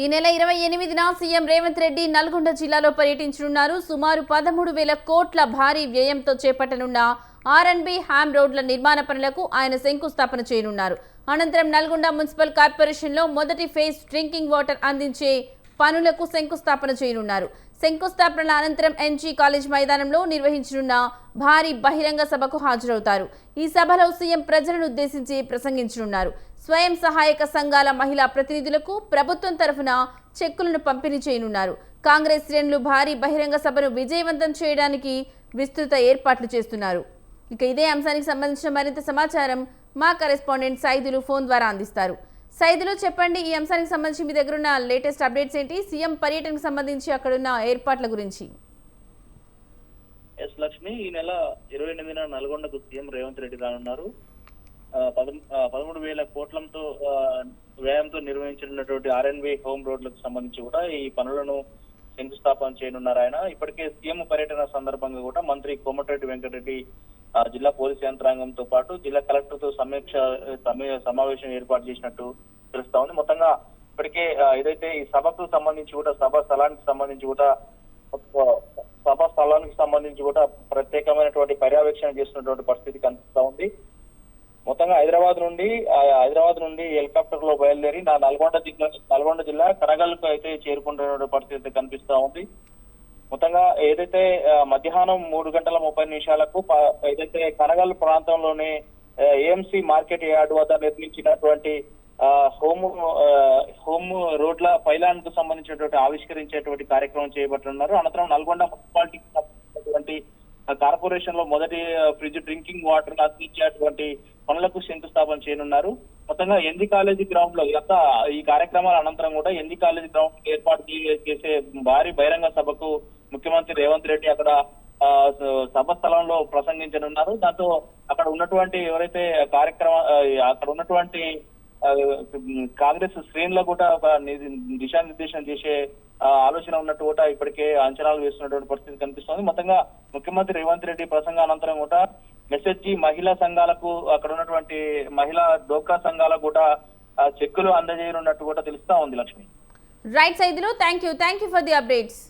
ఈ నెల 28న సీఎం రేవంత్ రెడ్డి నల్గొండ జిల్లాలో పర్యటించనున్నారు. సుమారు 13,000 కోట్ల భారీ వ్యయంతో చేపట్టనున్న ఆర్ఎండ్బి హ్యామ్ రోడ్ల నిర్మాణ పనులకు ఆయన శంకుస్థాపన చేయనున్నారు. అనంతరం నల్గొండ మున్సిపల్ కార్పొరేషన్లో మొదటి ఫేజ్ డ్రింకింగ్ వాటర్ అందించే పనులకు శంకుస్థాపన చేయనున్నారు. శంకుస్థాపన అనంతరం ఎన్జీ కాలేజ్ మైదానంలో నిర్వహించనున్న భారీ బహిరంగ సభకు హాజరవుతారు. ఈ సభలో సీఎం ప్రజలను ఉద్దేశించి ప్రసంగించనున్నారు. స్వయం సహాయక సంఘాల మహిళా ప్రతినిధులకు ప్రభుత్వం తరఫున చెక్కులను పంపిణీ చేయనున్నారు. కాంగ్రెస్ శ్రేణులు భారీ బహిరంగ సభను విజయవంతం చేయడానికి విస్తృత ఏర్పాట్లు చేస్తున్నారు. ఇక ఇదే అంశానికి సంబంధించిన మరింత సమాచారం మా కరెస్పాండెంట్ సైదులు ఫోన్ ద్వారా అందిస్తారు. సైదులు, చెప్పండి, ఈ అంశానికి సంబంధించి మీ దగ్గర ఉన్న లేటెస్ట్ అప్డేట్స్ ఏంటి? సీఎం పర్యటనకు సంబంధించి అక్కడున్న ఏర్పాట్ల గురించి. ఎస్ లక్ష్మి, ఈ నెల 28న నల్గొండకు సీఎం రేవంత్ రెడ్డి రానున్నారు. 13,000 కోట్లతో వ్యయంతో నిర్వహించినటువంటి ఆర్ఎన్బి హోమ్ రోడ్లకు సంబంధించి కూడా ఈ పనులను శంకుస్థాపన చేయనున్నారు ఆయన. ఇప్పటికే సీఎం పర్యటన సందర్భంగా కూడా మంత్రి కోమటిరెడ్డి వెంకటరెడ్డి జిల్లా పోలీసు యంత్రాంగంతో పాటు జిల్లా కలెక్టర్ తో సమావేశం ఏర్పాటు చేసినట్టు తెలుస్తా ఉంది. మొత్తంగా ఇప్పటికే ఏదైతే ఈ సభకు సంబంధించి కూడా సభా స్థలానికి సంబంధించి కూడా ప్రత్యేకమైనటువంటి పర్యవేక్షణ చేస్తున్నటువంటి పరిస్థితి కనిపిస్తా ఉంది. మొత్తంగా హైదరాబాద్ నుండి హెలికాప్టర్ లో బయలుదేరి నల్గొండ జిల్లా కనగల్కు అయితే చేరుకుంటున్న పరిస్థితి కనిపిస్తా ఉంది. మొత్తంగా ఏదైతే మధ్యాహ్నం 3:30 ఏదైతే కనగల్ ప్రాంతంలోనే ఏఎంసీ మార్కెట్ యార్డ్ వద్ద నిర్మించినటువంటి హోమ్ రోడ్ల పైలాన్ కు సంబంధించినటువంటి ఆవిష్కరించేటువంటి కార్యక్రమం చేపట్టనున్నారు. అనంతరం నల్గొండ మున్సిపాలిటీకి సంబంధించినటువంటి కార్పొరేషన్ లో మొదటి ఫ్రిడ్జ్ డ్రింకింగ్ వాటర్ అందించేటువంటి పనులకు శంకుస్థాపన చేయనున్నారు. మొత్తంగా ఎన్జీ కాలేజీ గ్రౌండ్ లో ఈ కార్యక్రమాల అనంతరం కూడా ఎన్జీ కాలేజీ గ్రౌండ్ ఏర్పాటు చేసే భారీ బహిరంగ సభకు ముఖ్యమంత్రి రేవంత్ రెడ్డి అక్కడ సభ స్థలంలో ప్రసంగించనున్నారు. దాంతో అక్కడ ఉన్నటువంటి ఎవరైతే అక్కడ ఉన్నటువంటి కాంగ్రెస్ శ్రేణులకు కూడా ఒక దిశానిర్దేశం చేసే ఆలోచన ఉన్నట్టు కూడా ఇప్పటికే అంచనాలు వేస్తున్నటువంటి పరిస్థితి కనిపిస్తోంది. మొత్తంగా ముఖ్యమంత్రి రేవంత్ రెడ్డి ప్రసంగ అనంతరం కూడా ఎస్హెచ్జి మహిళా సంఘాలకు అక్కడ ఉన్నటువంటి మహిళా డోక్రా సంఘాలకు కూడా చెక్కులు అందజేయనున్నట్టు కూడా తెలుస్తా ఉంది. Lakshmi. Right Saidulu, thank you for the updates.